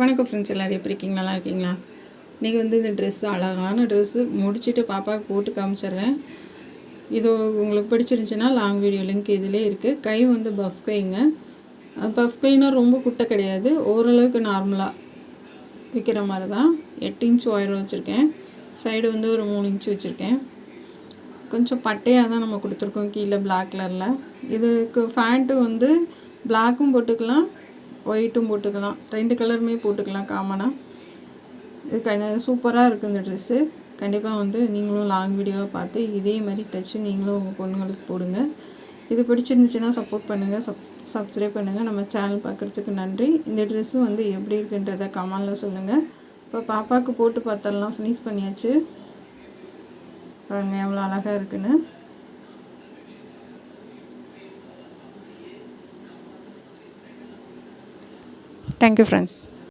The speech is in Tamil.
வணக்கம் ஃப்ரெண்ட்ஸ், எல்லோரும் எப்படி இருக்கீங்க? நல்லா இருக்கீங்களா? இன்றைக்கி இந்த ட்ரெஸ்ஸு அழகான ட்ரெஸ்ஸு முடிச்சுட்டு பாப்பாவுக்கு போட்டு காமிச்சிட்றேன். இது உங்களுக்கு பிடிச்சிருந்துச்சின்னா லாங் வீடியோ லிங்க் இதிலே இருக்குது. கை பஃப் கைங்க. பஃப் கைனால் ரொம்ப குட்டை கிடையாது, ஓரளவுக்கு நார்மலாக விற்கிற மாதிரி தான். 8 இன்ச் ஒயர் வச்சுருக்கேன். சைடு ஒரு 3 இன்ச் வச்சுருக்கேன். கொஞ்சம் பட்டையாக தான் நம்ம கொடுத்துருக்கோம் கீழே பிளாக் கலரில். இதுக்கு ஃபேண்ட்டு பிளாக்கும் போட்டுக்கலாம், ஒயிட்டும் போட்டுக்கலாம், 2 கலருமே போட்டுக்கலாம் காமனாக. இது சூப்பராக இருக்குது இந்த ட்ரெஸ்ஸு. கண்டிப்பாக நீங்களும் லாங் வீடியோவை பார்த்து இதே மாதிரி தைச்சி நீங்களும் உங்கள் பொண்ணுங்களுக்கு போடுங்க. இது பிடிச்சிருந்துச்சின்னா சப்போர்ட் பண்ணுங்கள், சப்ஸ்கிரைப் பண்ணுங்கள். நம்ம சேனல் பார்க்குறதுக்கு நன்றி. இந்த ட்ரெஸ்ஸு எப்படி இருக்குன்றதை கமெண்டில் சொல்லுங்கள். இப்போ பாப்பாவுக்கு போட்டு பார்த்தரலாம். ஃபினிஷ் பண்ணியாச்சு. பாருங்கள் எவ்வளோ அழகாக இருக்குன்னு. Thank you friends.